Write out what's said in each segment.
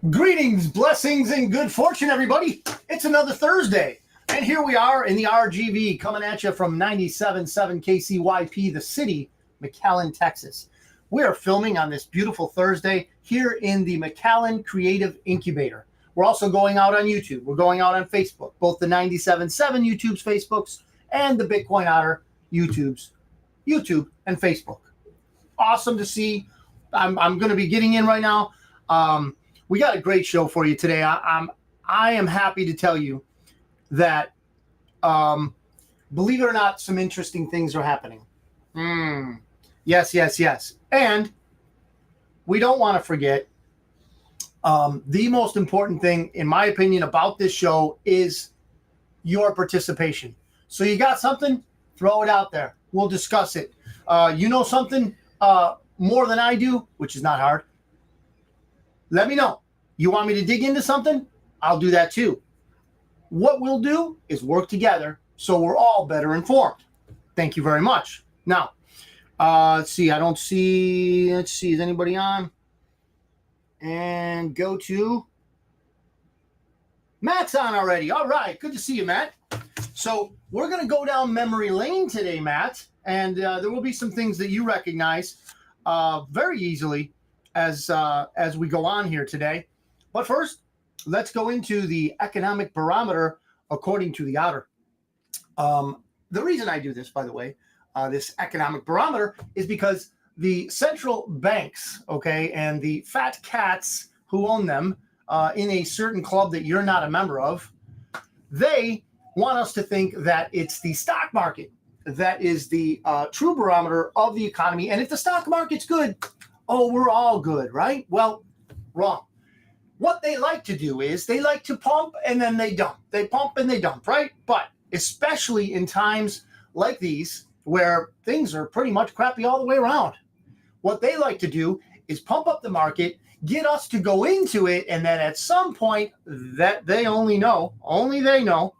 Greetings, blessings, and good fortune, everybody. It's another Thursday, and here we are in the RGV coming at you from 97.7 KCYP, the city, McAllen, Texas. We are filming on this beautiful Thursday here in the McAllen Creative Incubator. We're also going out on YouTube. We're going out on Facebook, both the 97.7 YouTube's Facebooks and the Bitcoin Otter YouTube's YouTube and Facebook. Awesome to see. I'm going to be getting in right now. We got a great show for you today. I am happy to tell you that, believe it or not, some interesting things are happening. Yes. And we don't want to forget the most important thing, in my opinion, about this show is your participation. So you got something? Throw it out there. We'll discuss it. You know something more than I do, which is not hard. Let me know. You want me to dig into something? I'll do that too. What we'll do is work together so we're all better informed. Thank you very much. Now, let's see. Let's see. Is anybody on? And go to Matt's on already. All right. Good to see you, Matt. So we're going to go down memory lane today, Matt. And there will be some things that you recognize very easily as we go on here today. But first, let's go into the economic barometer according to the Otter. The reason I do this, by the way, this economic barometer is because the central banks, okay, and the fat cats who own them in a certain club that you're not a member of, they want us to think that it's the stock market that is the true barometer of the economy. And if the stock market's good, oh, we're all good, right? Well, wrong. What they like to do is they like to pump and then they dump. They pump and they dump, right? But especially in times like these where things are pretty much crappy all the way around, what they like to do is pump up the market, get us to go into it, and then at some point that they only they know,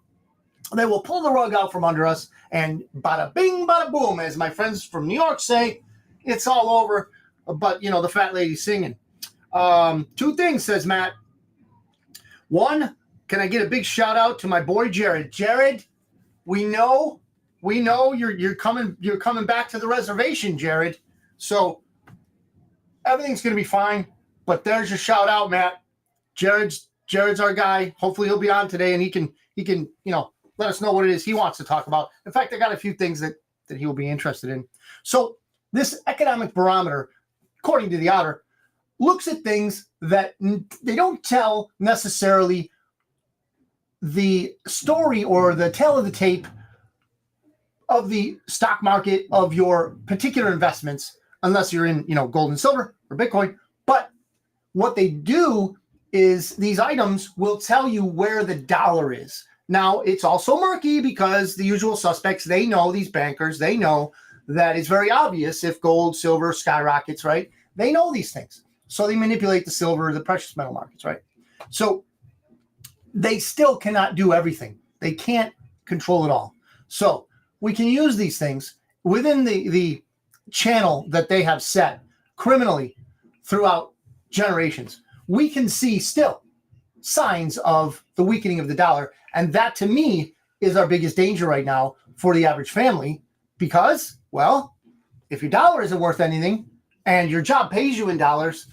they will pull the rug out from under us and bada bing, bada boom, as my friends from New York say, it's all over. But, you know, the fat lady's singing. Two things, says Matt. One, can I get a big shout out to my boy Jared? Jared, we know you're coming back to the reservation, Jared. So everything's gonna be fine. But there's your shout out, Matt. Jared's our guy. Hopefully he'll be on today and he can let us know what it is he wants to talk about. In fact, I got a few things that he will be interested in. So this economic barometer, according to the Otter, looks at things that they don't tell necessarily the story or the tale of the tape of the stock market of your particular investments, unless you're in, gold and silver or Bitcoin. But what they do is these items will tell you where the dollar is. Now, it's also murky because the usual suspects, they know, these bankers, they know that it's very obvious if gold, silver skyrockets, right? They know these things. So they manipulate the silver, the precious metal markets, right? So they still cannot do everything. They can't control it all. So we can use these things within the channel that they have set criminally throughout generations. We can see still signs of the weakening of the dollar. And that, to me, is our biggest danger right now for the average family because, well, if your dollar isn't worth anything, and your job pays you in dollars,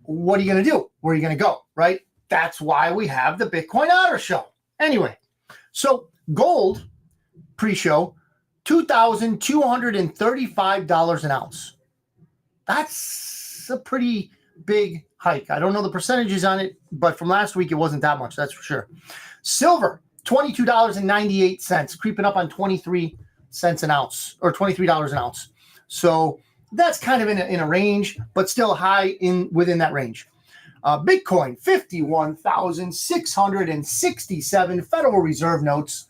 what are you going to do? Where are you going to go, right? That's why we have the Bitcoin Otter show. Anyway, so gold pre-show, $2,235 an ounce. That's a pretty big hike. I don't know the percentages on it, but from last week, it wasn't that much, that's for sure. Silver, $22.98, creeping up on 23 cents an ounce, or $23 an ounce. So that's kind of in a range, but still high within that range. Bitcoin, 51,667 Federal Reserve notes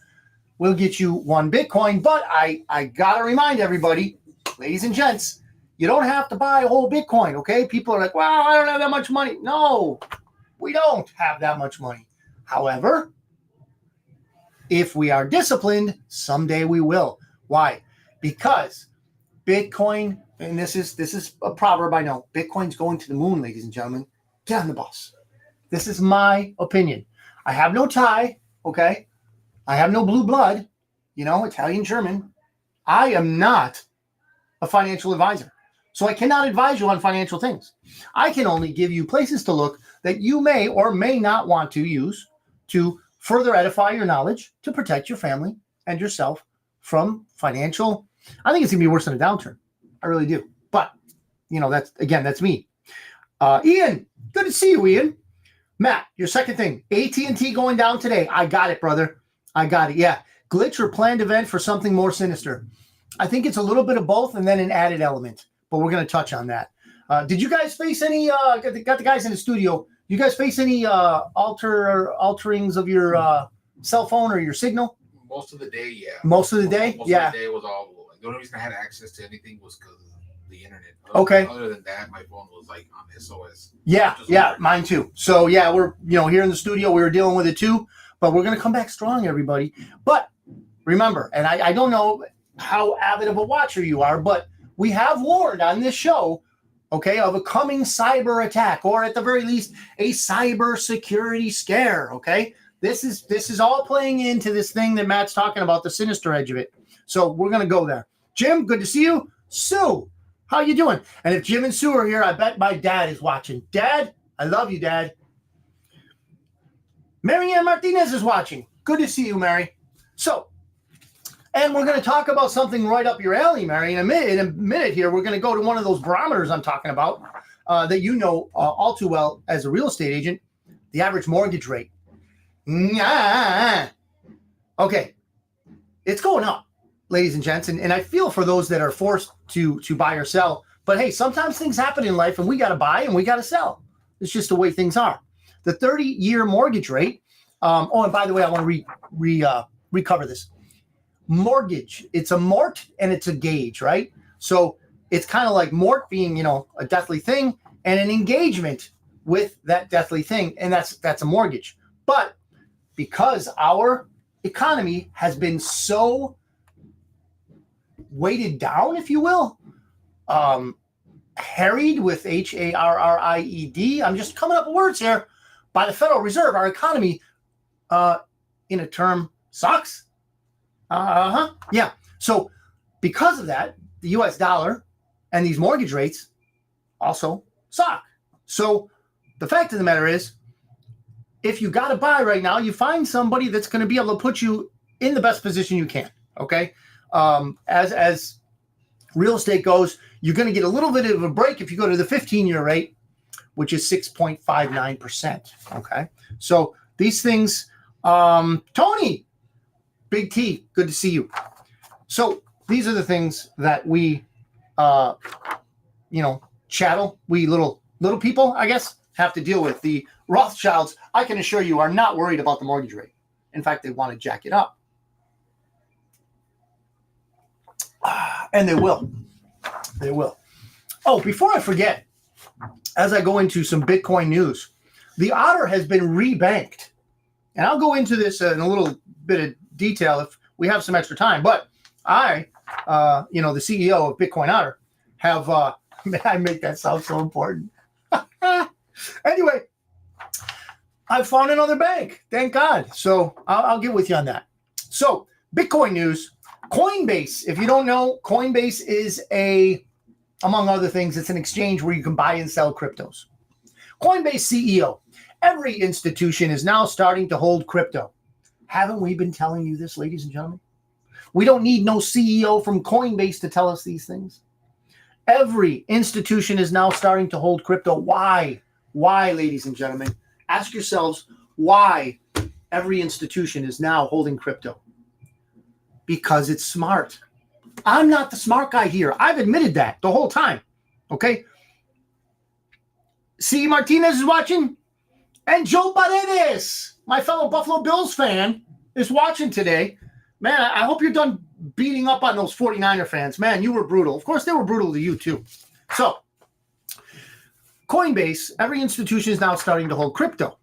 will get you one Bitcoin. But I got to remind everybody, ladies and gents, you don't have to buy a whole Bitcoin, okay? People are like, well, I don't have that much money. No, we don't have that much money. However, if we are disciplined, someday we will. Why? Because Bitcoin, and this is a proverb I know, Bitcoin's going to the moon, ladies and gentlemen. Get on the bus. This is my opinion. I have no tie, okay? I have no blue blood, Italian, German. I am not a financial advisor. So I cannot advise you on financial things. I can only give you places to look that you may or may not want to use to further edify your knowledge, to protect your family and yourself from financial. I think it's going to be worse than a downturn. I really do. But, that's me. Ian, good to see you, Ian. Matt, your second thing, AT&T going down today. I got it, brother. I got it. Yeah. Glitch or planned event for something more sinister. I think it's a little bit of both and then an added element, but we're going to touch on that. Did you guys face any, got the guys in the studio, you guys face any alterings of your cell phone or your signal? Most of the day, yeah. Most of the day? Most of the day was all, the only reason I had access to anything was because of the internet. Okay. Other than that, my phone was like on SOS. Yeah, mine too. So yeah, we're, here in the studio, we were dealing with it too, but we're going to come back strong, everybody. But remember, and I don't know how avid of a watcher you are, but we have warned on this show, okay, of a coming cyber attack, or at the very least, a cyber security scare, okay? This is all playing into this thing that Matt's talking about, the sinister edge of it. So we're going to go there. Jim, good to see you. Sue, how you doing? And if Jim and Sue are here, I bet my dad is watching. Dad, I love you, Dad. Marianne Martinez is watching. Good to see you, Mary. So, and we're going to talk about something right up your alley, Mary. In a minute here, we're going to go to one of those barometers I'm talking about that you know all too well as a real estate agent, the average mortgage rate. Okay, it's going up, ladies and gents, and I feel for those that are forced to buy or sell. But hey, sometimes things happen in life, and we got to buy and we got to sell. It's just the way things are. The 30-year mortgage rate. And by the way, I want to recover this. Mortgage, it's a mort and it's a gauge, right? So it's kind of like mort being, a deathly thing, and an engagement with that deathly thing, and that's a mortgage. But because our economy has been so weighted down, if you will, harried with HARRIED, I'm just coming up with words here, by the Federal Reserve, our economy, in a term, sucks. Yeah. So because of that, the US dollar and these mortgage rates also suck. So the fact of the matter is, if you got to buy right now, you find somebody that's going to be able to put you in the best position you can. Okay. As real estate goes, you're going to get a little bit of a break if you go to the 15-year rate, which is 6.59%. Okay. So these things, Tony, Big T, good to see you. So these are the things that we, chattel, we little people, I guess, have to deal with. The Rothschilds, I can assure you, are not worried about the mortgage rate. In fact, they want to jack it up. And they will. They will. Oh, before I forget, as I go into some Bitcoin news, the Otter has been rebanked. And I'll go into this in a little bit of detail if we have some extra time. But I, the CEO of Bitcoin Otter, have, I make that sound so important. Anyway, I found another bank. Thank God. So I'll get with you on that. So Bitcoin news, Coinbase. If you don't know, Coinbase is among other things, it's an exchange where you can buy and sell cryptos. Coinbase CEO, every institution is now starting to hold crypto. Haven't we been telling you this, ladies and gentlemen? We don't need no CEO from Coinbase to tell us these things. Every institution is now starting to hold crypto. Why? Why, ladies and gentlemen? Ask yourselves why every institution is now holding crypto. Because it's smart. I'm not the smart guy here. I've admitted that the whole time. Okay? C. Martinez is watching. And Joe Paredes, my fellow Buffalo Bills fan, is watching today. Man, I hope you're done beating up on those 49er fans. Man, you were brutal. Of course, they were brutal to you, too. So, Coinbase, every institution is now starting to hold crypto.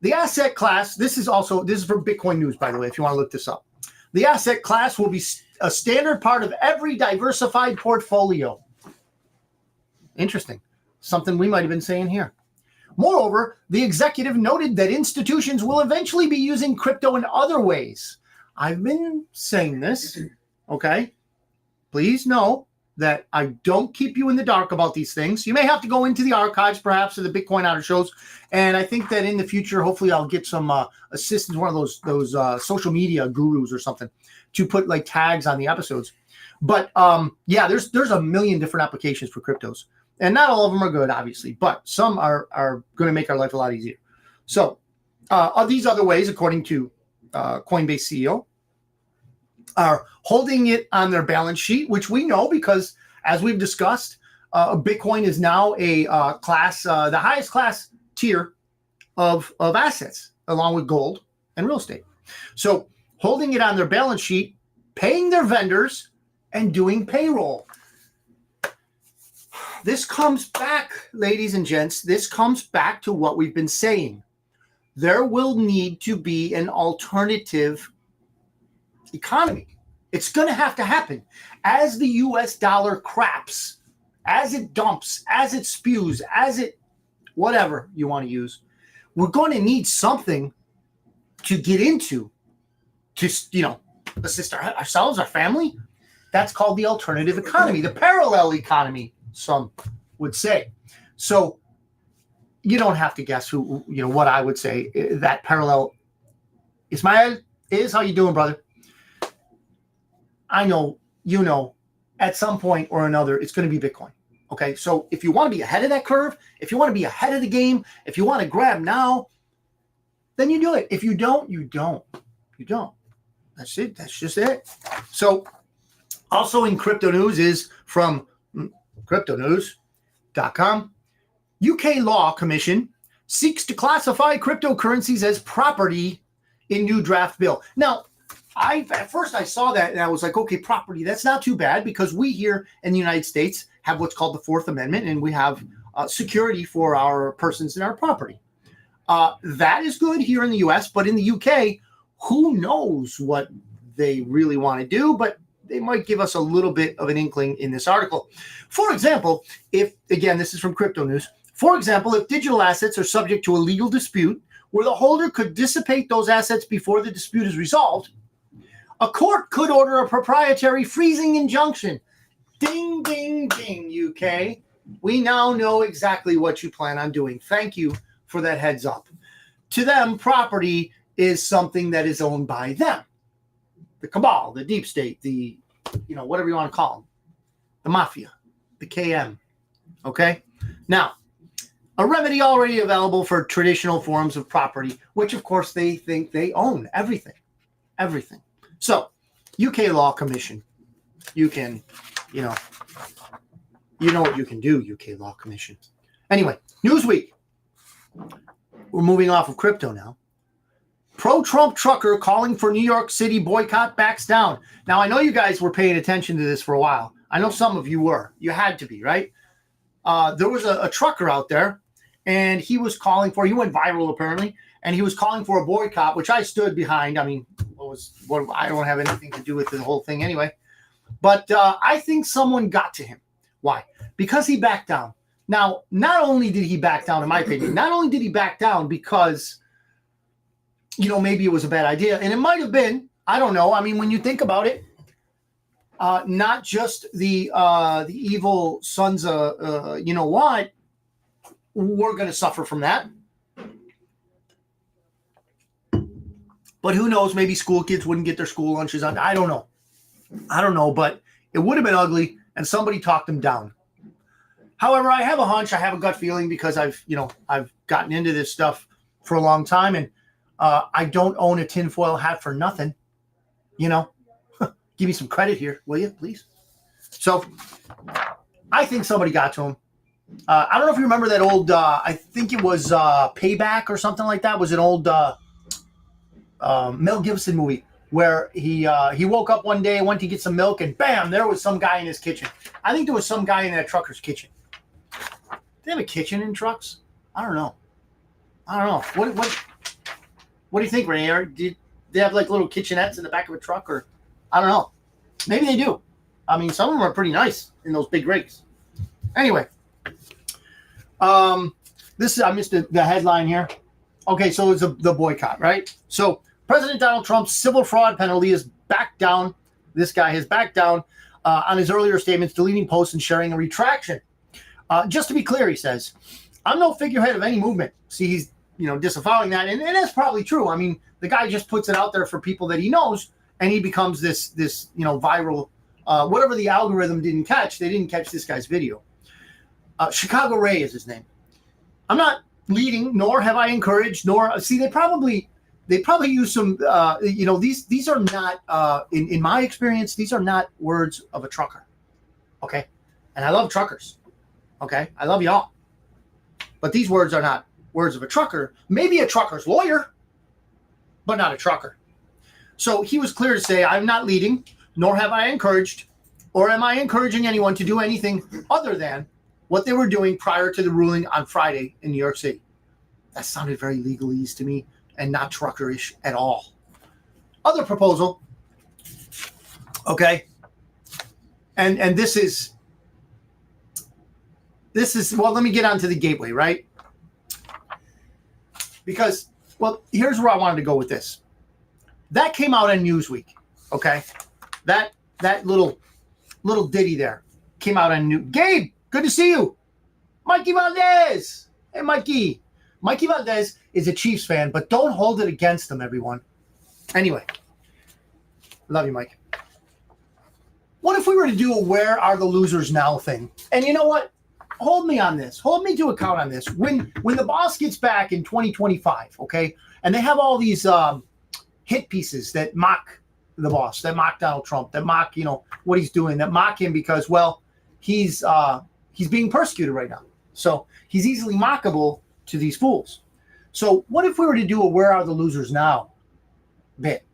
The asset class, this is for Bitcoin news, by the way, if you want to look this up. The asset class will be a standard part of every diversified portfolio. Interesting. Something we might have been saying here. Moreover, the executive noted that institutions will eventually be using crypto in other ways. I've been saying this, okay? Please know that I don't keep you in the dark about these things. You may have to go into the archives, perhaps, of the Bitcoin Otter shows. And I think that in the future, hopefully I'll get some assistance, one of those social media gurus or something, to put like tags on the episodes. But yeah, there's a million different applications for cryptos. And not all of them are good, obviously, but some are going to make our life a lot easier. So these other ways, according to Coinbase CEO, are holding it on their balance sheet, which we know because, as we've discussed, Bitcoin is now a class, the highest class tier of assets, along with gold and real estate. So holding it on their balance sheet, paying their vendors, and doing payroll. This comes back, ladies and gents, this comes back to what we've been saying. There will need to be an alternative economy. It's going to have to happen. As the US dollar craps, as it dumps, as it spews, as it, whatever you want to use, we're going to need something to get into to, assist ourselves, our family. That's called the alternative economy, the parallel economy, some would say. So you don't have to guess what I would say. That parallel, Ismail, is how you doing, brother? I know, at some point or another, it's going to be Bitcoin. Okay. So if you want to be ahead of that curve, if you want to be ahead of the game, if you want to grab now, then you do it. If you don't, you don't. You don't. That's it. That's just it. So also in crypto news is from cryptonews.com. UK Law Commission seeks to classify cryptocurrencies as property in new draft bill. Now, at first I saw that and I was like, okay, property, that's not too bad because we here in the United States have what's called the Fourth Amendment and we have security for our persons and our property. That is good here in the US, but in the UK, who knows what they really want to do, but they might give us a little bit of an inkling in this article. For example, this is from Crypto News. For example, if digital assets are subject to a legal dispute where the holder could dissipate those assets before the dispute is resolved, a court could order a proprietary freezing injunction. Ding, ding, ding, UK. We now know exactly what you plan on doing. Thank you for that heads up. To them, property is something that is owned by them. The cabal, the deep state, the, whatever you want to call them, the mafia, the KM. Okay? Now, a remedy already available for traditional forms of property, which of course they think they own everything. Everything. So, UK Law Commission, you can, you know what you can do, UK Law Commission. Anyway, Newsweek. We're moving off of crypto now. Pro-Trump trucker calling for New York City boycott backs down. Now, I know you guys were paying attention to this for a while. I know some of you were. You had to be, right? There was a trucker out there, and he was calling for, he went viral apparently, and he was calling for a boycott, which I stood behind. I mean, I don't have anything to do with the whole thing anyway. But I think someone got to him. Why? Because he backed down. Now, not only did he back down, in my opinion, not only did he back down because, maybe it was a bad idea. And it might have been. I don't know. I mean, when you think about it, not just the evil sons of, what, we're going to suffer from that. But who knows? Maybe school kids wouldn't get their school lunches on. I don't know. But it would have been ugly, and somebody talked them down. However, I have a hunch. I have a gut feeling because I've gotten into this stuff for a long time, and I don't own a tinfoil hat for nothing. Give me some credit here, will you, please? So I think somebody got to him. I don't know if you remember that old, I think it was Payback or something like that. It was an old Mel Gibson movie where he woke up one day, went to get some milk, and bam, there was some guy in his kitchen. I think there was some guy in that trucker's kitchen. Do they have a kitchen in trucks? I don't know. What do you think, Rainier? Did they have like little kitchenettes in the back of a truck, or I don't know. Maybe they do. I mean, some of them are pretty nice in those big rigs. Anyway, I missed the headline here. Okay, so it's the boycott, right? So President Donald Trump's civil fraud penalty is back down. This guy has backed down on his earlier statements, deleting posts and sharing a retraction. Just to be clear, he says, I'm no figurehead of any movement. See, he's disavowing that, and that's probably true. I mean, the guy just puts it out there for people that he knows, and he becomes this viral. Whatever the algorithm didn't catch, they didn't catch this guy's video. Chicago Ray is his name. I'm not leading, nor have I encouraged, nor see. They probably use some. These are not in my experience. These are not words of a trucker. Okay, and I love truckers. Okay, I love y'all. But these words are not words of a trucker. Maybe a trucker's lawyer, but not a trucker. So he was clear to say, I'm not leading, nor have I encouraged, or am I encouraging anyone to do anything other than what they were doing prior to the ruling on Friday in New York City. That sounded very legalese to me and not truckerish at all. Other proposal, okay, and this is, well, let me get on to the gateway, right? Because, well, here's where I wanted to go with this. That came out on Newsweek, okay? That little ditty there came out on Gabe, good to see you. Mikey Valdez. Hey, Mikey. Mikey Valdez is a Chiefs fan, but don't hold it against him, everyone. Anyway, love you, Mike. What if we were to do a Where Are the Losers Now thing? And you know what? Hold me on this. Hold me to account on this. When the boss gets back in 2025, okay, and they have all these hit pieces that mock the boss, that mock Donald Trump, that mock what he's doing, that mock him because, well, he's being persecuted right now. So he's easily mockable to these fools. So what if we were to do a Where Are the Losers Now bit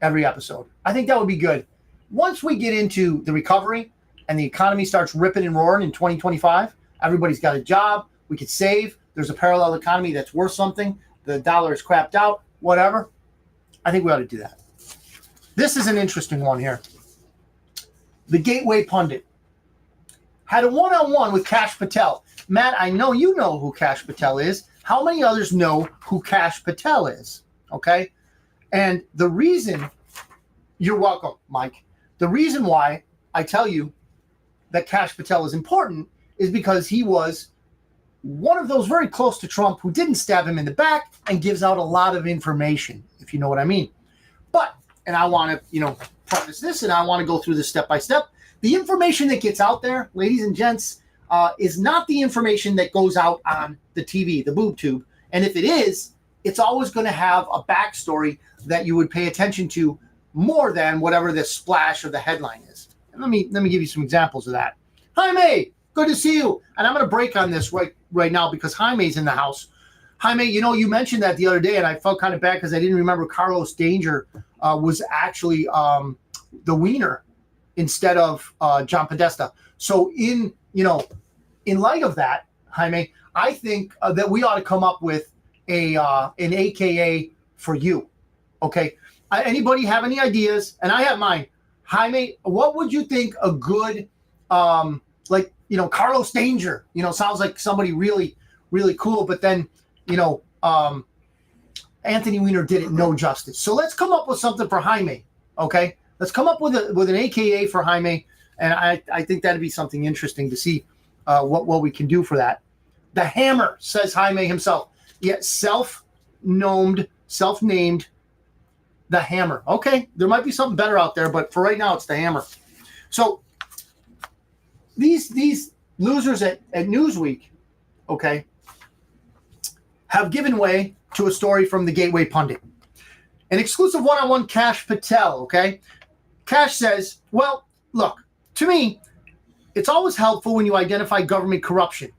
every episode? I think that would be good. Once we get into the recovery and the economy starts ripping and roaring in 2025, everybody's got a job, we could save, there's a parallel economy that's worth something, the dollar is crapped out, whatever. I think we ought to do that. This is an interesting one here. The Gateway Pundit had a one-on-one with Kash Patel. Matt, I know you know who Kash Patel is. How many others know who Kash Patel is? Okay? And the reason, you're welcome, Mike. The reason why I tell you that Kash Patel is important is because he was one of those very close to Trump who didn't stab him in the back and gives out a lot of information, if you know what I mean. But, and I want to, preface this, and I want to go through this step by step. The information that gets out there, ladies and gents, is not the information that goes out on the TV, the boob tube. And if it is, it's always going to have a backstory that you would pay attention to more than whatever the splash or the headline is. And let me give you some examples of that. Jaime, good to see you. And I'm going to break on this right now because Jaime's in the house. Jaime, you mentioned that the other day, and I felt kind of bad because I didn't remember Carlos Danger was actually the wiener instead of John Podesta. So in light of that, Jaime, I think that we ought to come up with an AKA for you. Okay. Anybody have any ideas? And I have mine. Jaime, what would you think a good, Carlos Danger, sounds like somebody really, really cool, but then, Anthony Weiner did it no justice. So let's come up with something for Jaime. Okay. Let's come up with an AKA for Jaime. And I think that'd be something interesting to see what we can do for that. The Hammer, says Jaime himself. Yeah, self-named The Hammer. Okay, there might be something better out there, but for right now, it's The Hammer. So these losers at Newsweek, okay, have given way to a story from the Gateway Pundit. An exclusive one-on-one Kash Patel, okay? Kash says, well, look, to me, it's always helpful when you identify government corruption,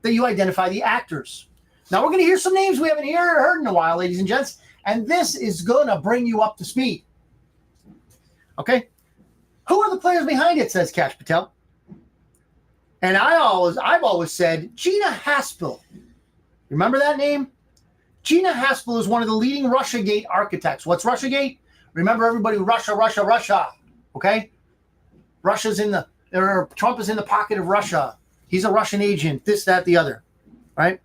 that you identify the actors. Now, we're going to hear some names we haven't heard in a while, ladies and gents, and this is going to bring you up to speed. Okay? Who are the players behind it, says Kash Patel. And I've always said Gina Haspel. Remember that name? Gina Haspel is one of the leading Russiagate architects. What's Russiagate? Remember everybody, Russia, Russia, Russia. Okay? Trump is in the pocket of Russia. He's a Russian agent, this, that, the other. Right?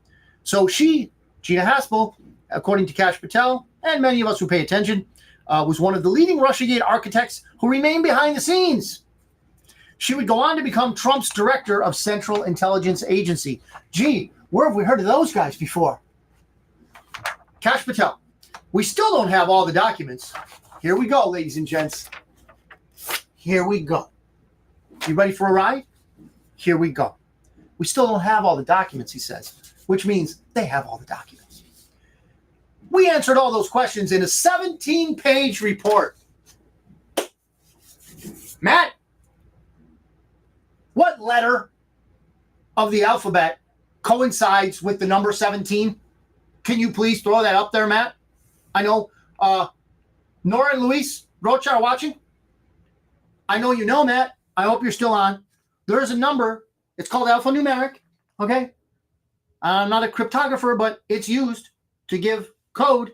So Gina Haspel, according to Kash Patel, and many of us who pay attention, was one of the leading Russiagate architects who remained behind the scenes. She would go on to become Trump's director of Central Intelligence Agency. Gee, where have we heard of those guys before? Kash Patel. We still don't have all the documents. Here we go, ladies and gents. Here we go. You ready for a ride? Here we go. We still don't have all the documents, he says, which means they have all the documents. We answered all those questions in a 17-page report. Matt, what letter of the alphabet coincides with the number 17? Can you please throw that up there, Matt? I know Nora and Luis Rocha are watching. I know you know, Matt. I hope you're still on. There is a number. It's called alphanumeric, okay? I'm not a cryptographer, but it's used to give code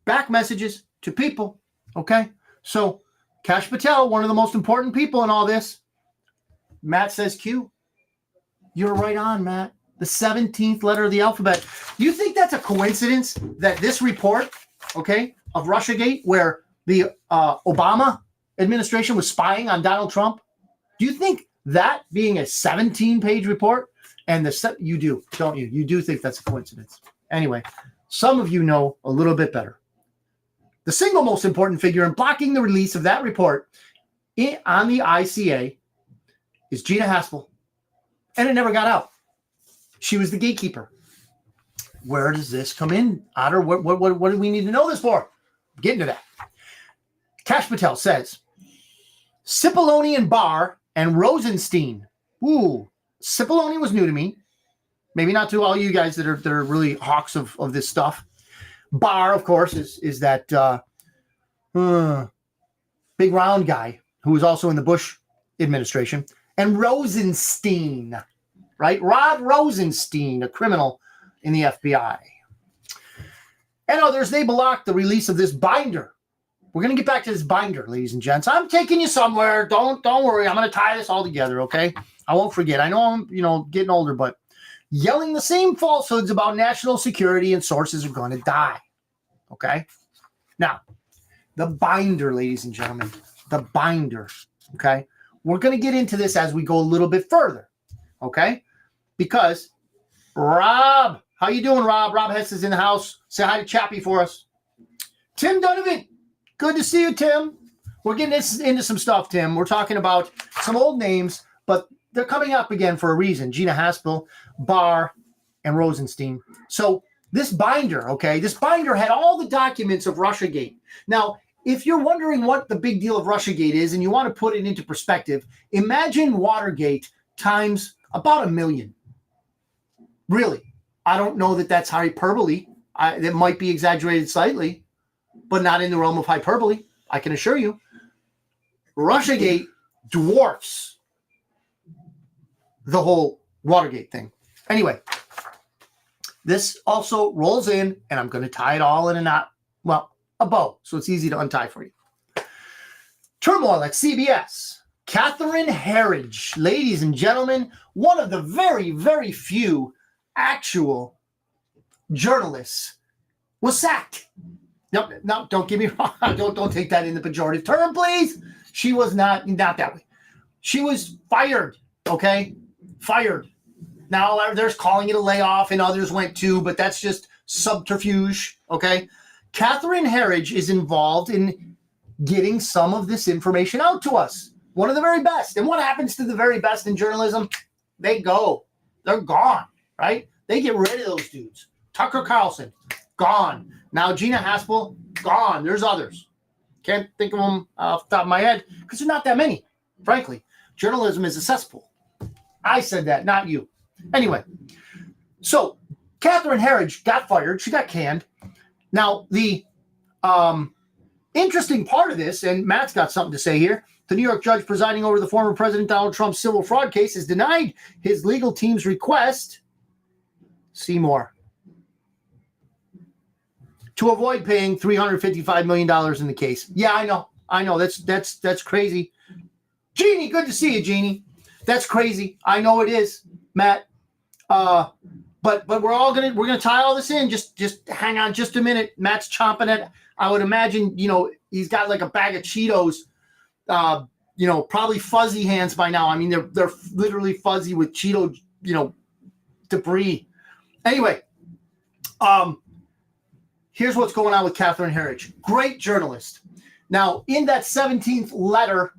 back messages to people, okay? So Kash Patel, one of the most important people in all this, Matt says Q. You're right on, Matt. The 17th letter of the alphabet. Do you think that's a coincidence that this report, okay, of Russiagate, where the Obama administration was spying on Donald Trump, do you think that being a 17-page report, and you do, don't you? You do think that's a coincidence. Anyway, some of you know a little bit better. The single most important figure in blocking the release of that report on the ICA is Gina Haspel, and it never got out. She was the gatekeeper. Where does this come in, Otter? What do we need to know this for? Get into that. Kash Patel says, Cipollone and Barr and Rosenstein. Ooh, Cipollone was new to me. Maybe not to all you guys that are really hawks of this stuff. Barr, of course, is that big round guy who was also in the Bush administration. And Rosenstein, right? Rod Rosenstein, a criminal in the FBI. And others, they blocked the release of this binder. We're going to get back to this binder, ladies and gents. I'm taking you somewhere. Don't worry. I'm going to tie this all together, okay? I won't forget. I know I'm, getting older, but yelling the same falsehoods about national security and sources are going to die, okay? Now, the binder, ladies and gentlemen, the binder, okay? We're going to get into this as we go a little bit further, okay? Because Rob, how you doing, Rob? Rob Hess is in the house. Say hi to Chappie for us. Tim Donovan, good to see you, Tim. We're getting into some stuff, Tim. We're talking about some old names, but they're coming up again for a reason. Gina Haspel, Barr, and Rosenstein. So this binder, okay, this binder had all the documents of Russiagate. Now, if you're wondering what the big deal of Russiagate is and you want to put it into perspective, imagine Watergate times about 1 million. Really. I don't know that that's hyperbole. It might be exaggerated slightly, but not in the realm of hyperbole, I can assure you. Russiagate dwarfs the whole Watergate thing. Anyway, this also rolls in, and I'm going to tie it all in a knot. Well, a bow, so it's easy to untie for you. Turmoil at CBS. Catherine Herridge, ladies and gentlemen, one of the very, very few actual journalists, was sacked. No, don't get me wrong. Don't take that in the pejorative term, please. She was not that way. She was fired, okay? Fired. Now there's calling it a layoff, and others went too, but that's just subterfuge, okay? Catherine Herridge is involved in getting some of this information out to us. One of the very best. And what happens to the very best in journalism? They go. They're gone, right? They get rid of those dudes. Tucker Carlson, gone. Now Gina Haspel, gone. There's others. Can't think of them off the top of my head because there's not that many, frankly. Journalism is a cesspool. I said that, not you. Anyway, so Catherine Herridge got fired. She got canned. Now, the interesting part of this, and Matt's got something to say here, the New York judge presiding over the former President Donald Trump's civil fraud case has denied his legal team's request, see more, to avoid paying $355 million in the case. Yeah, I know. That's crazy. Jeannie, good to see you, Jeannie. That's crazy. I know it is, Matt. But But we're gonna tie all this in. Just hang on just a minute. Matt's chomping at. I would imagine, he's got like a bag of Cheetos. Probably fuzzy hands by now. I mean, they're literally fuzzy with Cheeto, debris. Anyway, here's what's going on with Catherine Herridge. Great journalist. Now, in that 17th letter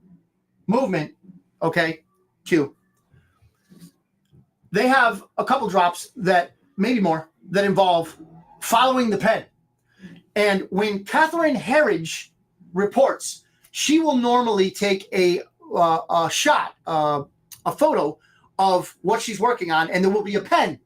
movement, okay, Q, they have a couple drops that, maybe more, that involve following the pen. And when Catherine Herridge reports, she will normally take a shot, a photo of what she's working on, and there will be a pen.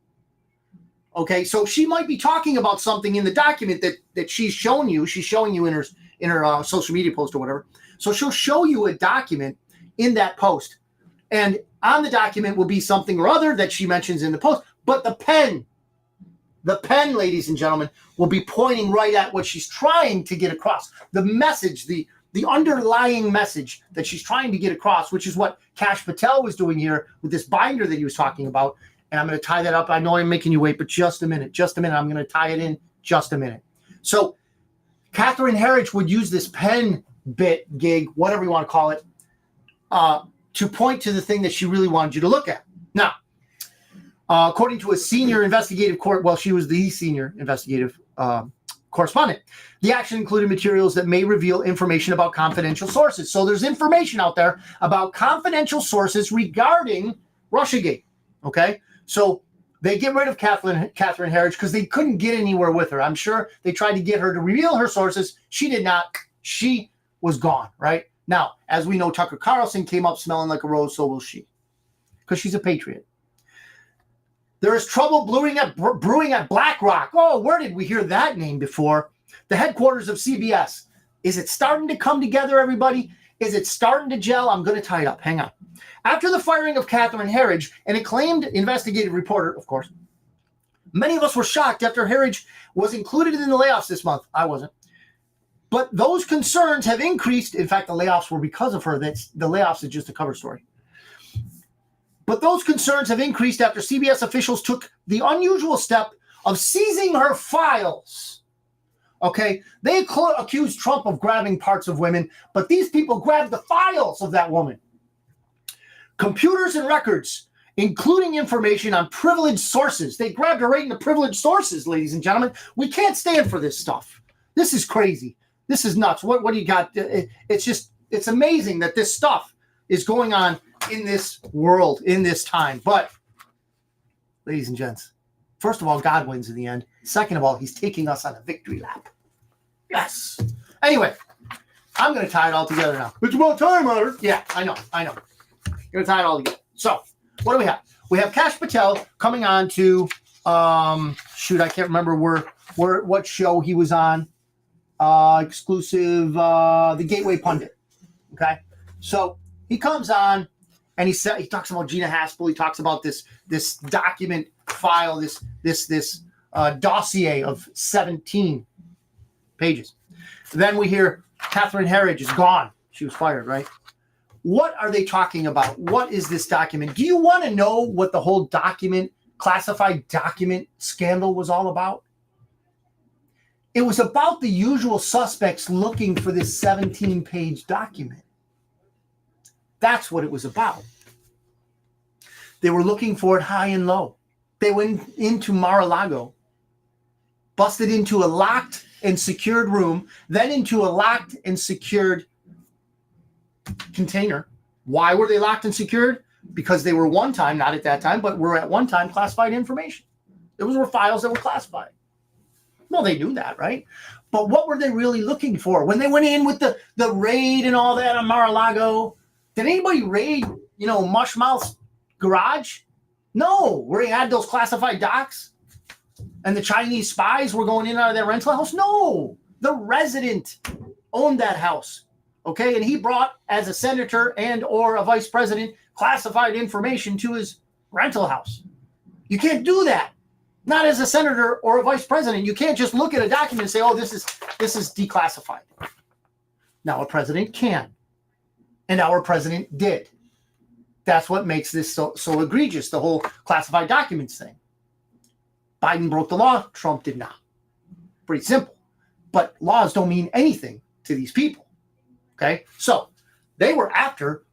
Okay, so she might be talking about something in the document that she's showing you. She's showing you in her social media post or whatever. So she'll show you a document in that post, and on the document will be something or other that she mentions in the post. But the pen, ladies and gentlemen, will be pointing right at what she's trying to get across. The message, the underlying message that she's trying to get across, which is what Kash Patel was doing here with this binder that he was talking about. And I'm going to tie that up. I know I'm making you wait, but just a minute. I'm going to tie it in just a minute. So Catherine Herridge would use this pen bit gig, whatever you want to call it, to point to the thing that she really wanted you to look at. Now, according to a senior investigative she was the senior investigative correspondent. The action included materials that may reveal information about confidential sources. So there's information out there about confidential sources regarding Russiagate. Okay, so they get rid of Catherine Herridge because they couldn't get anywhere with her. I'm sure they tried to get her to reveal her sources. She did not. She was gone. Right now, as we know, Tucker Carlson came up smelling like a rose. So will she, because she's a patriot. There is trouble brewing at BlackRock. Oh, where did we hear that name before? The headquarters of CBS. Is it starting to come together, everybody? Is it starting to gel? I'm going to tie it up. Hang on. After the firing of Catherine Herridge, an acclaimed investigative reporter, of course, many of us were shocked after Herridge was included in the layoffs this month. I wasn't. But those concerns have increased. In fact, the layoffs were because of her. The layoffs is just a cover story. But those concerns have increased after CBS officials took the unusual step of seizing her files. Okay, they accused Trump of grabbing parts of women, but these people grabbed the files of that woman. Computers and records, including information on privileged sources. They grabbed her right in the privileged sources, ladies and gentlemen. We can't stand for this stuff. This is crazy. This is nuts. What do you got? It's amazing that this stuff is going on in this world, in this time. But, ladies and gents, first of all, God wins in the end. Second of all, he's taking us on a victory lap. Yes. Anyway, I'm going to tie it all together now. It's about time, Otter. Yeah, I know. Going to tie it all together. So, what do we have? We have Kash Patel coming on to, I can't remember what show he was on. Exclusive, the Gateway Pundit. Okay. So, he comes on and he talks about Gina Haspel. He talks about this document file, this dossier of 17 pages. Then we hear Catherine Herridge is gone. She was fired, right? What are they talking about? What is this document? Do you want to know what the whole classified document scandal was all about? It was about the usual suspects looking for this 17-page document. That's what it was about. They were looking for it high and low. They went into Mar-a-Lago, busted into a locked and secured room, then into a locked and secured container. Why were they locked and secured? Because they were one time, not at that time, but were at one time classified information. Those were files that were classified. Well, they knew that, right? But what were they really looking for? When they went in with the raid and all that on Mar-a-Lago, did anybody raid, Mushmouth's garage? No, where he had those classified docs and the Chinese spies were going in and out of their rental house? No, the resident owned that house, okay? And he brought, as a senator and or a vice president, classified information to his rental house. You can't do that. Not as a senator or a vice president. You can't just look at a document and say, oh, this is declassified. Now a president can. And our president did. That's what makes this so egregious, the whole classified documents thing. Biden broke the law. Trump did not. Pretty simple. But laws don't mean anything to these people. Okay? So they were after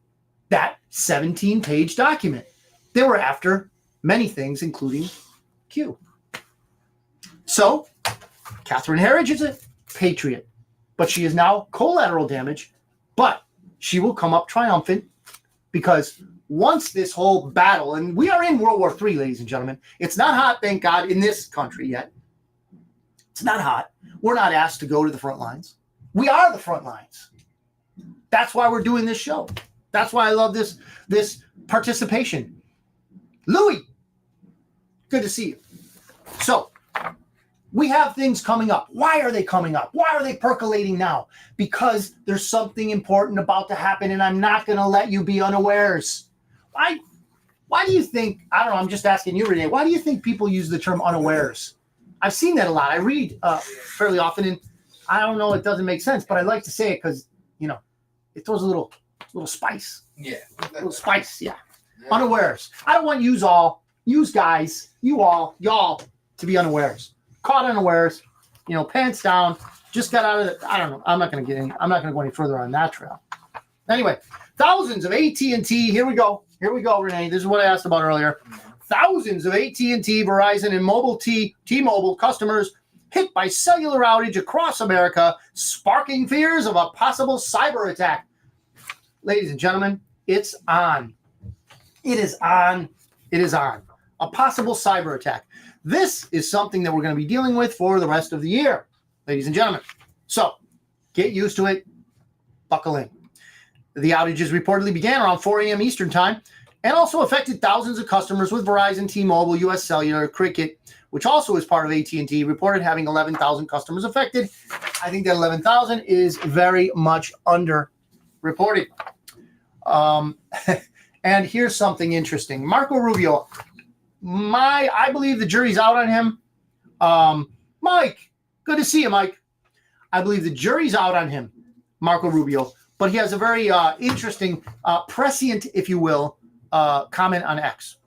that 17-page document. They were after many things, including Q. So Catherine Herridge is a patriot, but she is now collateral damage, but she will come up triumphant because once this whole battle, and we are in World War III, ladies and gentlemen, it's not hot, thank God, in this country yet. It's not hot. We're not asked to go to the front lines. We are the front lines. That's why we're doing this show. That's why I love this participation. Louis, good to see you. So we have things coming up. Why are they coming up? Why are they percolating now? Because there's something important about to happen, and I'm not going to let you be unawares. Why do you think, I don't know, I'm just asking you, Renee, why do you think people use the term unawares? I've seen that a lot. I read fairly often, and I don't know, it doesn't make sense, but I like to say it because, it throws a little spice. Yeah. A little spice, yeah. Unawares. I don't want you guys, y'all to be unawares. Caught unawares, pants down, just got out of the, I don't know. I'm not going to go any further on that trail. Anyway, thousands of AT&T, here we go, Renee. This is what I asked about earlier. Thousands of AT&T, Verizon, and T-Mobile customers hit by cellular outage across America, sparking fears of a possible cyber attack. Ladies and gentlemen, it's on. It is on. It is on. A possible cyber attack. This is something that we're going to be dealing with for the rest of the year, ladies and gentlemen. So get used to it. Buckle in. The outages reportedly began around 4 a.m. Eastern time and also affected thousands of customers with Verizon, T-Mobile, U.S. Cellular, Cricket, which also is part of AT&T, reported having 11,000 customers affected. I think that 11,000 is very much under-reported. And here's something interesting. Marco Rubio, I believe the jury's out on him. Mike, good to see you, Mike. I believe the jury's out on him, Marco Rubio, but he has a very interesting, prescient, if you will, comment on X.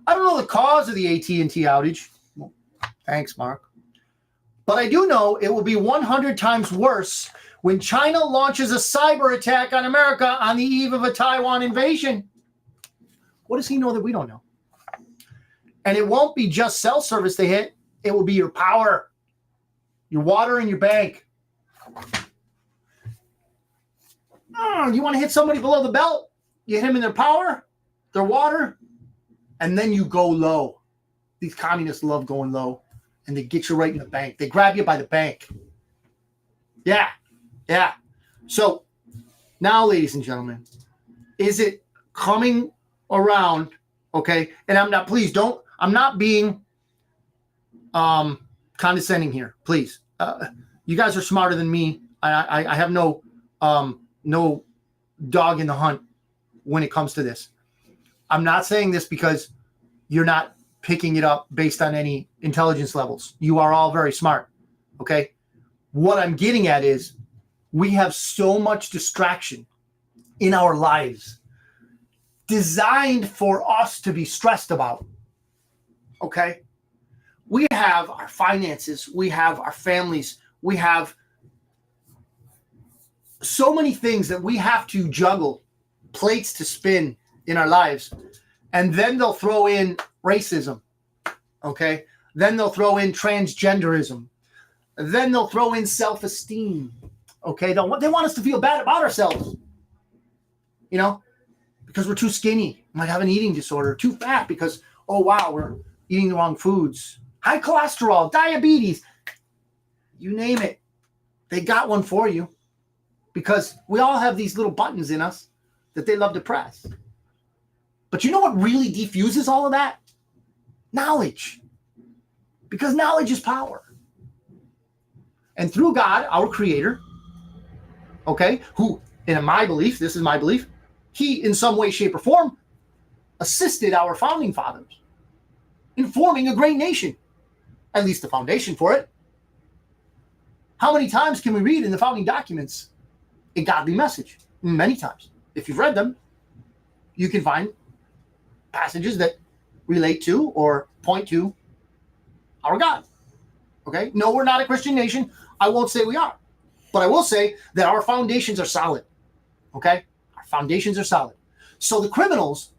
I don't know the cause of the AT&T outage. Well, thanks, Mark. But I do know it will be 100 times worse when China launches a cyber attack on America on the eve of a Taiwan invasion. What does he know that we don't know? And it won't be just cell service they hit. It will be your power, your water, and your bank. You want to hit somebody below the belt? You hit them in their power, their water, and then you go low. These communists love going low, and they get you right in the bank. They grab you by the bank. Yeah. So now, ladies and gentlemen, is it coming around? Okay. And I'm not being condescending here. Please. You guys are smarter than me. I have no dog in the hunt when it comes to this. I'm not saying this because you're not picking it up based on any intelligence levels. You are all very smart. Okay. What I'm getting at is we have so much distraction in our lives designed for us to be stressed about. Okay. We have our finances. We have our families. We have so many things that we have to juggle, plates to spin in our lives. And then they'll throw in racism. Okay. Then they'll throw in transgenderism. Then they'll throw in self-esteem. Okay. They want us to feel bad about ourselves. Because we're too skinny, might have an eating disorder, too fat because, oh, wow, we're eating the wrong foods. High cholesterol, diabetes, you name it. They got one for you because we all have these little buttons in us that they love to press. But you know what really defuses all of that? Knowledge. Because knowledge is power. And through God, our creator, okay, who, in my belief, this is my belief, he, in some way, shape, or form, assisted our founding fathers in forming a great nation, at least the foundation for it. How many times can we read in the founding documents a godly message? Many times. If you've read them, you can find passages that relate to or point to our God. Okay? No, we're not a Christian nation. I won't say we are. But I will say that our foundations are solid. Okay? Our foundations are solid. So the criminals,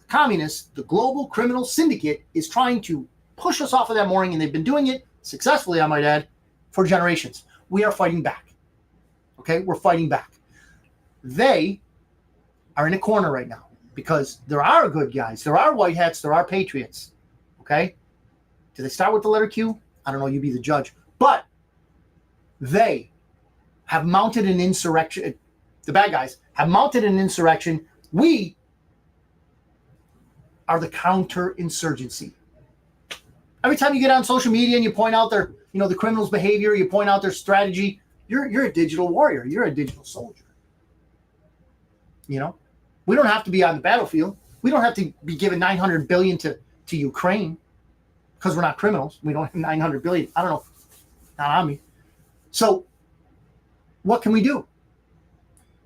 the communists, the global criminal syndicate is trying to push us off of that mooring, and they've been doing it successfully, I might add, for generations. We are fighting back. Okay? We're fighting back. They are in a corner right now because there are good guys. There are white hats. There are patriots. Okay? Do they start with the letter Q? I don't know. You be the judge. But they have mounted an insurrection. The bad guys have mounted an insurrection. We are the counterinsurgency. Every time you get on social media and you point out their, the criminals' behavior, you point out their strategy, you're a digital warrior. You're a digital soldier. We don't have to be on the battlefield. We don't have to be giving $900 billion to Ukraine because we're not criminals. We don't have $900 billion. I don't know. Not on me. So what can we do?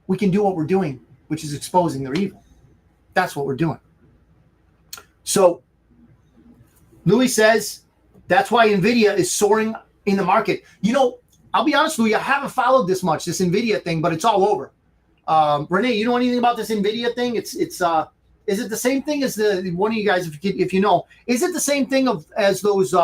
We can do what we're doing, which is exposing their evil. That's what we're doing. So Louis says that's why NVIDIA is soaring in the market. I'll be honest with you, I haven't followed this much, this NVIDIA thing, but it's all over. Renee, you know anything about this NVIDIA thing? Is it the same thing as the one of you guys, if you know, is it the same thing as those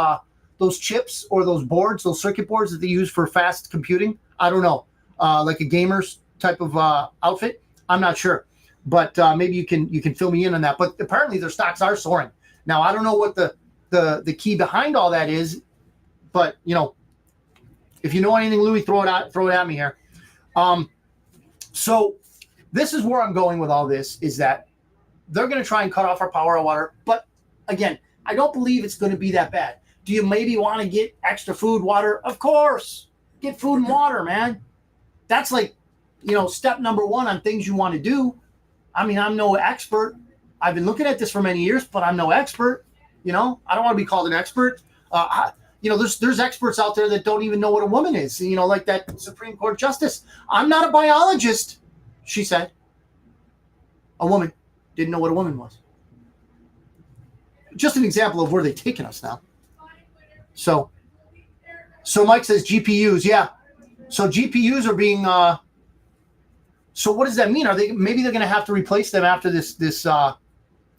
chips or those boards, those circuit boards that they use for fast computing? I don't know, like a gamer's type of outfit. I'm not sure, but maybe you can fill me in on that. But apparently their stocks are soaring. Now I don't know what the key behind all that is, but if you know anything, Louis, throw it at me here. So this is where I'm going with all this, is that they're going to try and cut off our power, our water. But again, I don't believe it's going to be that bad. Do you maybe want to get extra food, water? Of course. Get food and water, man. That's like, step number one on things you want to do. I mean, I'm no expert. I've been looking at this for many years, but I'm no expert. I don't want to be called an expert. There's experts out there that don't even know what a woman is. Like that Supreme Court justice. I'm not a biologist, she said. A woman didn't know what a woman was. Just an example of where they've taken us now. So Mike says GPUs, yeah. So GPUs are being. So what does that mean? Maybe they're going to have to replace them after this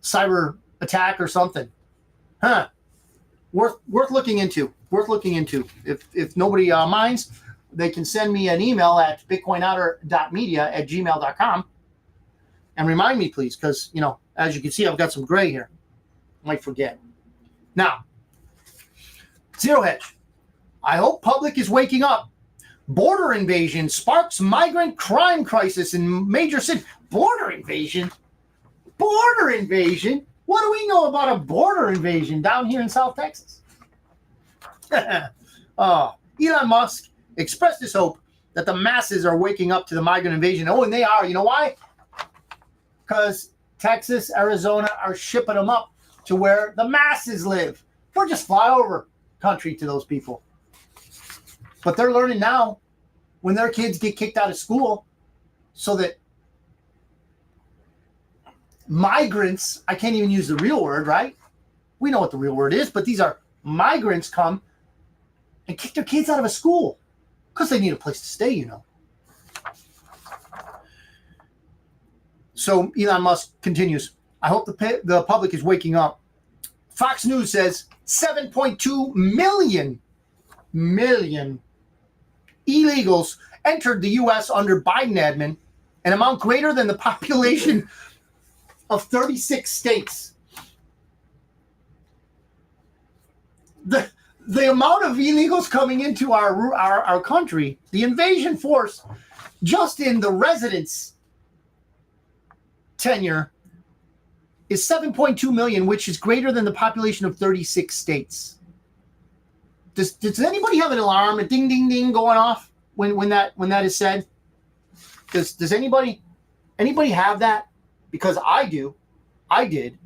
cyber attack or something? Huh? Worth looking into. If nobody minds, they can send me an email at bitcoinotter.media@gmail.com and remind me, please, because as you can see, I've got some gray here. Might forget. Now, Zero Hedge. I hope public is waking up. Border invasion sparks migrant crime crisis in major cities. Border invasion? Border invasion? What do we know about a border invasion down here in South Texas? Elon Musk expressed his hope that the masses are waking up to the migrant invasion. Oh, and they are. You know why? Because Texas, Arizona are shipping them up to where the masses live. We'll just fly over country to those people. But they're learning now when their kids get kicked out of school so that migrants, I can't even use the real word, right? We know what the real word is, but these are migrants come and kick their kids out of a school because they need a place to stay, So Elon Musk continues, I hope the public is waking up. Fox News says 7.2 million illegals entered the U.S. under Biden admin, an amount greater than the population of 36 states. The amount of illegals coming into our country, the invasion force, just in the residents' tenure, is 7.2 million, which is greater than the population of 36 states. Does anybody have an alarm, a ding, ding, ding going off when that is said? Does anybody have that? Because I do. I did.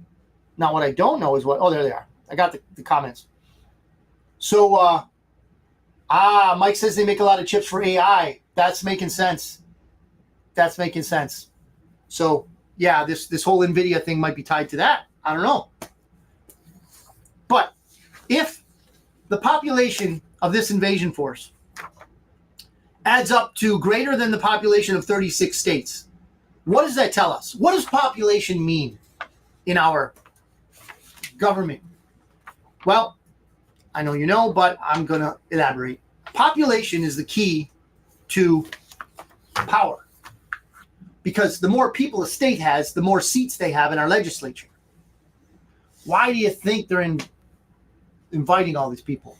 Now, what I don't know is what... Oh, there they are. I got the comments. So, Mike says they make a lot of chips for AI. That's making sense. So, yeah, this whole NVIDIA thing might be tied to that. I don't know. But if the population of this invasion force adds up to greater than the population of 36 states. What does that tell us? What does population mean in our government? Well, I know you know, but I'm going to elaborate. Population is the key to power, because the more people a state has, the more seats they have in our legislature. Why do you think they're inviting all these people?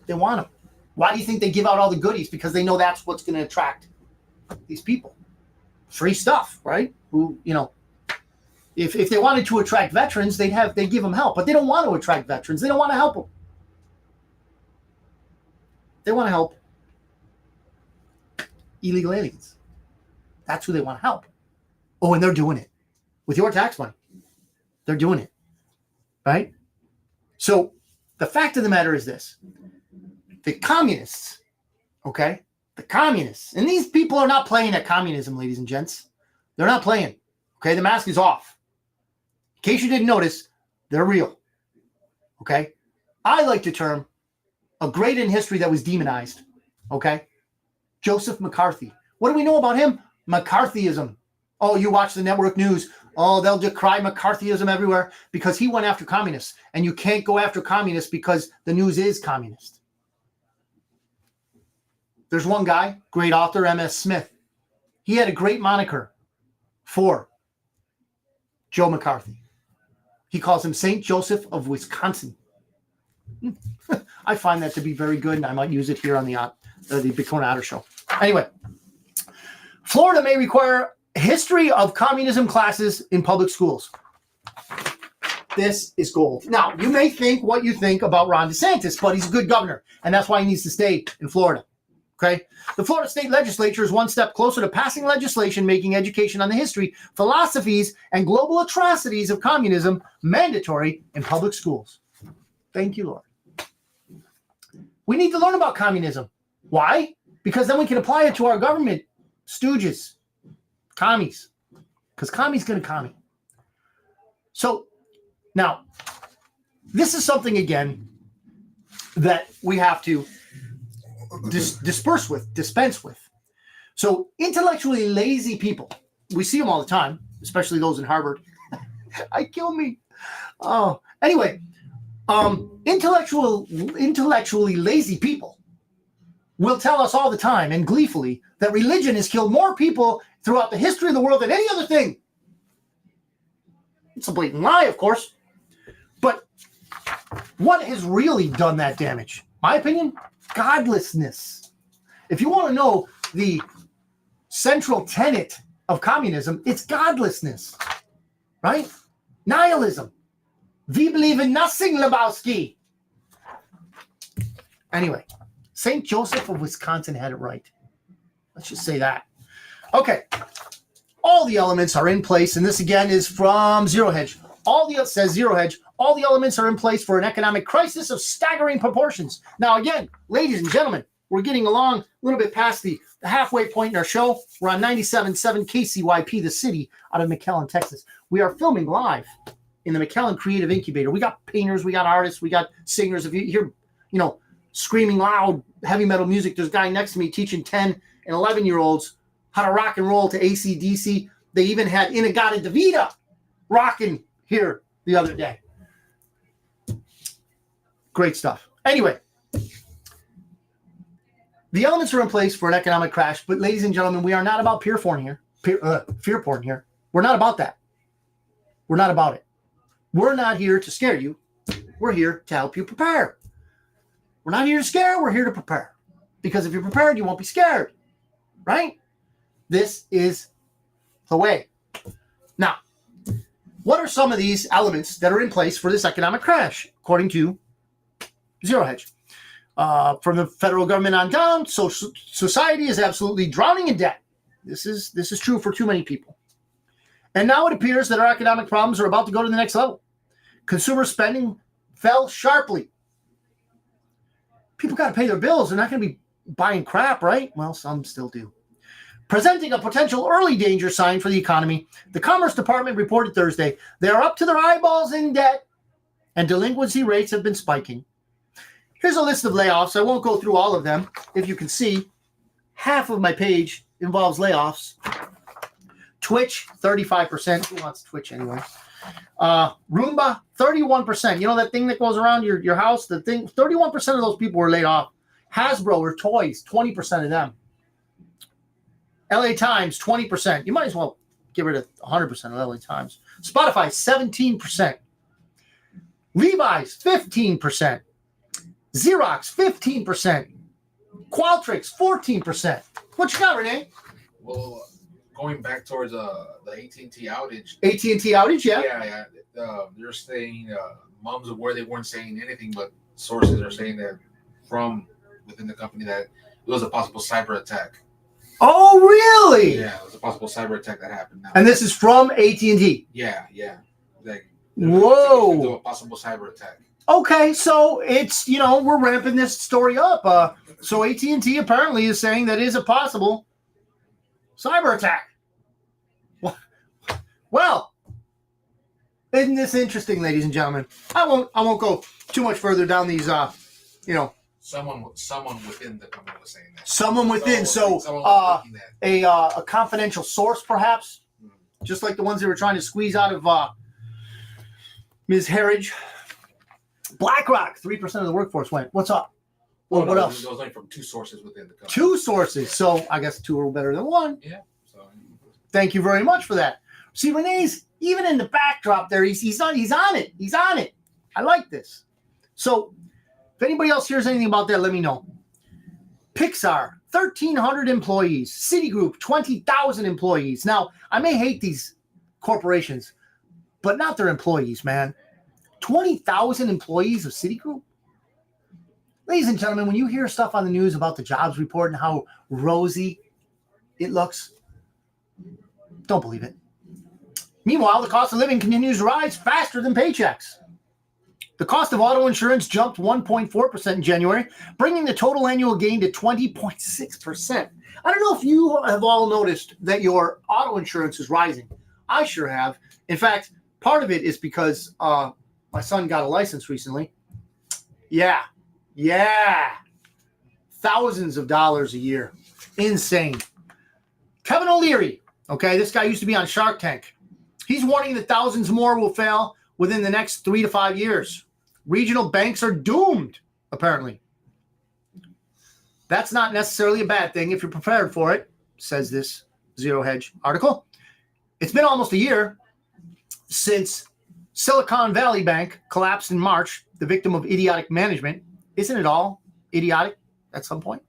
They want them. Why do you think they give out all the goodies? Because they know that's what's going to attract these people. Free stuff, right? Who, if they wanted to attract veterans, they'd give them help, but they don't want to attract veterans. They don't want to help them. They want to help illegal aliens. That's who they want to help. Oh, and they're doing it with your tax money. They're doing it, right? So the fact of the matter is this. The communists, okay? The communists, and these people are not playing at communism, ladies and gents. They're not playing, okay? The mask is off. In case you didn't notice, they're real, okay? I like the term a great in history that was demonized, okay? Joseph McCarthy. What do we know about him? McCarthyism. Oh, you watch the network news. Oh, they'll decry McCarthyism everywhere because he went after communists. And you can't go after communists because the news is communist. There's one guy, great author, M.S. Smith. He had a great moniker for Joe McCarthy. He calls him St. Joseph of Wisconsin. I find that to be very good, and I might use it here on the Bitcoin Otter Show. Anyway, Florida may require history of communism classes in public schools. This is gold. Now, you may think what you think about Ron DeSantis, but he's a good governor, and that's why he needs to stay in Florida. Okay? The Florida State Legislature is one step closer to passing legislation making education on the history, philosophies, and global atrocities of communism mandatory in public schools. Thank you, Lord. We need to learn about communism. Why? Because then we can apply it to our government. Stooges. Commies. Because commies going to commie. So, now, this is something, again, that we have to dispense with. So, intellectually lazy people, we see them all the time, especially those in Harvard. Kill me. Oh, anyway, intellectually lazy people will tell us all the time and gleefully that religion has killed more people throughout the history of the world than any other thing. It's a blatant lie, of course. But what has really done that damage? My opinion, godlessness. If you want to know the central tenet of communism, it's godlessness, right? Nihilism. We believe in nothing, Lebowski. Anyway, St. Joseph of Wisconsin had it right. Let's just say that. Okay. All the elements are in place, and this again is from Zero Hedge. Says Zero Hedge. All the elements are in place for an economic crisis of staggering proportions. Now, again, ladies and gentlemen, we're getting along a little bit past the halfway point in our show. We're on 97.7 KCYP, the city out of McAllen, Texas. We are filming live in the McAllen Creative Incubator. We got painters, we got artists, we got singers. If you hear, screaming loud heavy metal music, there's a guy next to me teaching 10 and 11-year-olds how to rock and roll to AC/DC. They even had Inagata DeVita rocking here the other day. Great stuff. Anyway, the elements are in place for an economic crash, but ladies and gentlemen, we are not about fear porn here. We're not about that. We're not about it. We're not here to scare you. We're here to help you prepare. We're not here to scare. We're here to prepare. Because if you're prepared, you won't be scared. Right? This is the way. Now, what are some of these elements that are in place for this economic crash, according to Zero Hedge? From the federal government on down, society is absolutely drowning in debt. This is true for too many people. And now it appears that our economic problems are about to go to the next level. Consumer spending fell sharply. People got to pay their bills. They're not going to be buying crap, right? Well, some still do. Presenting a potential early danger sign for the economy, the Commerce Department reported Thursday they are up to their eyeballs in debt and delinquency rates have been spiking. Here's a list of layoffs. I won't go through all of them. If you can see, half of my page involves layoffs. Twitch, 35%. Who wants Twitch anyway? Roomba, 31%. You know that thing that goes around your house? The thing, 31% of those people were laid off. Hasbro or toys, 20% of them. LA Times, 20%. You might as well get rid of 100% of LA Times. Spotify, 17%. Levi's, 15%. Xerox, 15%. Qualtrics, 14%. What you got, Renee? Well, going back towards the AT&T outage. AT&T outage, yeah. Yeah. They're saying moms of where they weren't saying anything, but sources are saying that from within the company that it was a possible cyber attack. Oh, really? Yeah, it was a possible cyber attack that happened now. And this is from AT&T? Yeah. Like, whoa. Do a possible cyber attack. Okay, so it's, we're ramping this story up. So AT&T apparently is saying that is a possible cyber attack. Well, isn't this interesting, ladies and gentlemen? I won't go too much further down these, Someone within the company was saying that. Someone within, so a confidential source, perhaps, just like the ones they were trying to squeeze out of Ms. Herridge. BlackRock, 3% of the workforce went. What's up? Well, what else? It was only from two sources within the company. Two sources, so I guess two are better than one. Yeah. So thank you very much for that. See, Renee's even in the backdrop there. He's on it. He's on it. I like this. So, if anybody else hears anything about that, let me know. Pixar, 1,300 employees. Citigroup, 20,000 employees. Now, I may hate these corporations, but not their employees, man. 20,000 employees of Citigroup? Ladies and gentlemen, when you hear stuff on the news about the jobs report and how rosy it looks, don't believe it. Meanwhile, the cost of living continues to rise faster than paychecks. The cost of auto insurance jumped 1.4% in January, bringing the total annual gain to 20.6%. I don't know if you have all noticed that your auto insurance is rising. I sure have. In fact, part of it is because my son got a license recently. Yeah. Thousands of dollars a year. Insane. Kevin O'Leary. Okay, this guy used to be on Shark Tank. He's warning that thousands more will fail within the next 3 to 5 years. Regional banks are doomed, apparently. That's not necessarily a bad thing if you're prepared for it, says this Zero Hedge article. It's been almost a year since Silicon Valley Bank collapsed in March, the victim of idiotic management. Isn't it all idiotic at some point?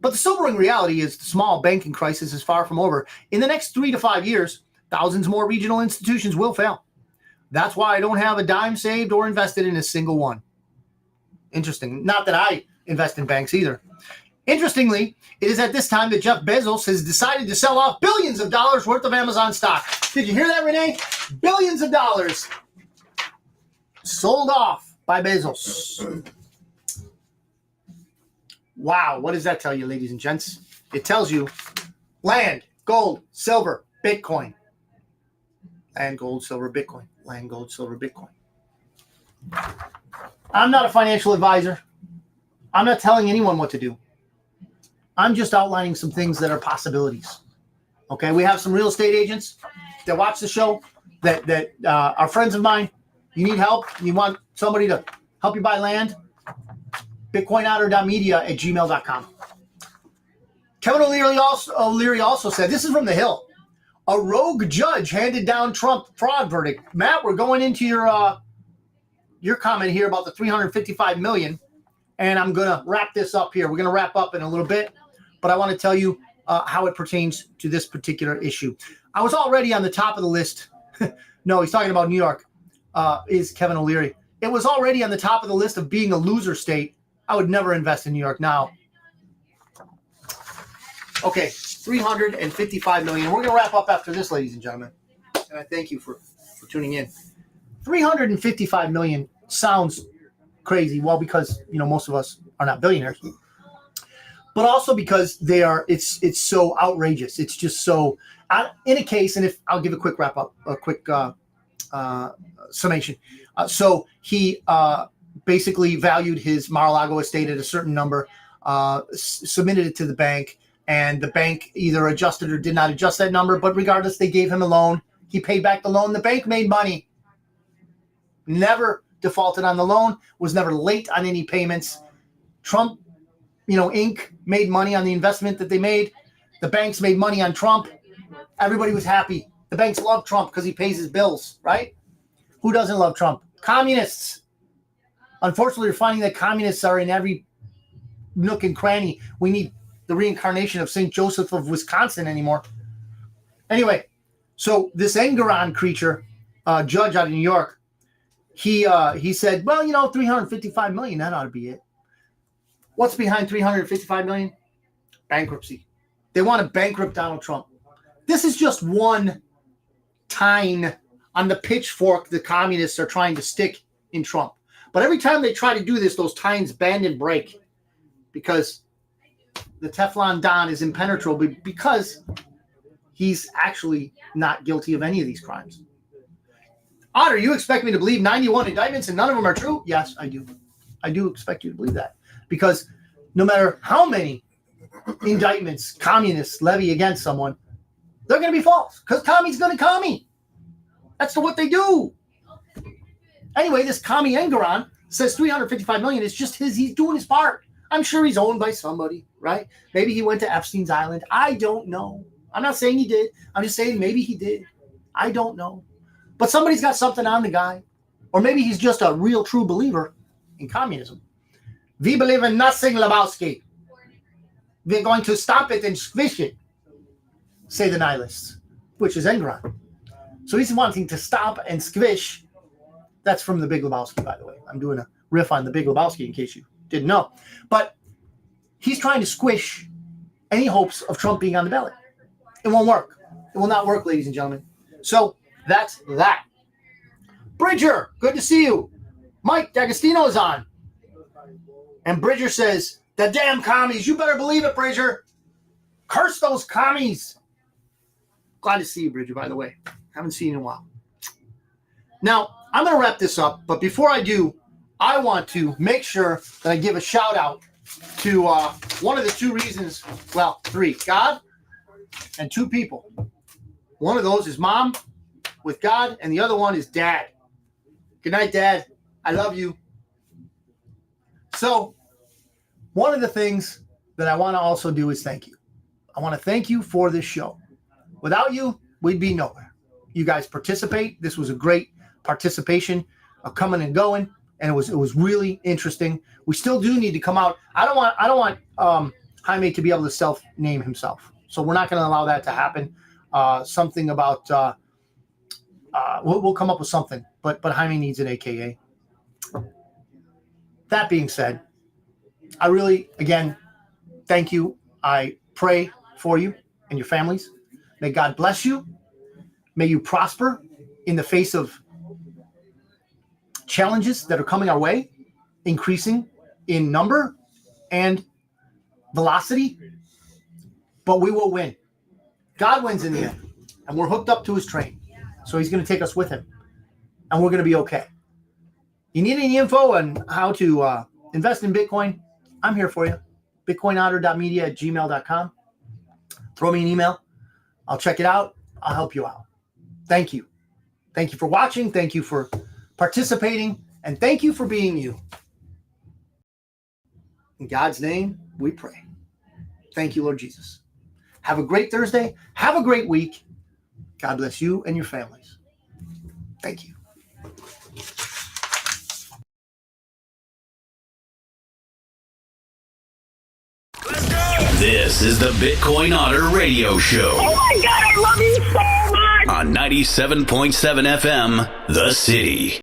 But the sobering reality is the small banking crisis is far from over. In the next 3 to 5 years, thousands more regional institutions will fail. That's why I don't have a dime saved or invested in a single one. Interesting. Not that I invest in banks either. Interestingly, it is at this time that Jeff Bezos has decided to sell off billions of dollars worth of Amazon stock. Did you hear that, Renee? Billions of dollars sold off by Bezos. Wow, what does that tell you, ladies and gents? It tells you land, gold, silver, Bitcoin. Land, gold, silver, Bitcoin. Land, gold, silver, Bitcoin. I'm not a financial advisor. I'm not telling anyone what to do. I'm just outlining some things that are possibilities. Okay, we have some real estate agents that watch the show that are friends of mine. You need help? You want somebody to help you buy land? BitcoinOtter.media@gmail.com. Kevin O'Leary also said, this is from The Hill, a rogue judge handed down Trump fraud verdict. Matt, we're going into your comment here about the $355 million, and I'm going to wrap this up here. We're going to wrap up in a little bit, but I want to tell you how it pertains to this particular issue. I was already on the top of the list. No, he's talking about New York, is Kevin O'Leary. It was already on the top of the list of being a loser state. I would never invest in New York now. Okay, $355 million. We're going to wrap up after this, ladies and gentlemen. And I thank you for tuning in. $355 million sounds crazy. Well, because most of us are not billionaires, but also because it's so outrageous. It's just so in a case. And if I'll give a quick wrap up, a quick summation. So he basically valued his Mar-a-Lago estate at a certain number, submitted it to the bank, and the bank either adjusted or did not adjust that number. But regardless, they gave him a loan. He paid back the loan. The bank made money. Never defaulted on the loan, was never late on any payments. Trump, Inc. made money on the investment that they made. The banks made money on Trump. Everybody was happy. The banks love Trump because he pays his bills, right? Who doesn't love Trump? Communists. Unfortunately, we're finding that communists are in every nook and cranny. We need the reincarnation of St. Joseph of Wisconsin anymore. Anyway, so this Engeron creature, judge out of New York, he said, well, $355 million, that ought to be it. What's behind $355 million? Bankruptcy. They want to bankrupt Donald Trump. This is just one tine on the pitchfork the communists are trying to stick in Trump. But every time they try to do this, those tines bend and break because the Teflon Don is impenetrable because he's actually not guilty of any of these crimes. Otter, you expect me to believe 91 indictments and none of them are true? Yes, I do. I do expect you to believe that because no matter how many indictments communists levy against someone, they're going to be false because commie's going to commie. That's what they do. Anyway, this commie Engeron says $355 million is just he's doing his part. I'm sure he's owned by somebody, right? Maybe he went to Epstein's Island. I don't know. I'm not saying he did. I'm just saying maybe he did. I don't know. But somebody's got something on the guy. Or maybe he's just a real true believer in communism. We believe in nothing, Lebowski. We're going to stop it and squish it, say the nihilists, which is Engeron. So he's wanting to stop and squish. That's from The Big Lebowski, by the way. I'm doing a riff on The Big Lebowski in case you didn't know. But he's trying to squish any hopes of Trump being on the ballot. It won't work. It will not work, ladies and gentlemen. So that's that. Bridger, good to see you. Mike D'Agostino is on. And Bridger says, the damn commies. You better believe it, Bridger. Curse those commies. Glad to see you, Bridger, by the way. Haven't seen you in a while. Now, I'm going to wrap this up. But before I do, I want to make sure that I give a shout out to one of the two reasons, well, three, God and two people. One of those is Mom with God, and the other one is Dad. Good night, Dad. I love you. So, one of the things that I want to also do is thank you. I want to thank you for this show. Without you, we'd be nowhere. You guys participate. This was a great participation, coming and going, and it was really interesting. We still do need to come out. I don't want Jaime to be able to self-name himself, so we're not going to allow that to happen. Something about we'll come up with something, but Jaime needs an AKA. That being said, I really, again, thank you. I pray for you and your families. May God bless you. May you prosper in the face of challenges that are coming our way, increasing in number and velocity. But we will win. God wins in the end. And we're hooked up to his train. So he's going to take us with him. And we're going to be okay. You need any info on how to invest in Bitcoin? I'm here for you. bitcoinotter.media@gmail.com. Throw me an email. I'll check it out. I'll help you out. Thank you. Thank you for watching. Thank you for participating. And thank you for being you. In God's name, we pray. Thank you, Lord Jesus. Have a great Thursday. Have a great week. God bless you and your families. Thank you. This is the Bitcoin Otter Radio Show. Oh my God, I love you so much! On 97.7 FM, The City.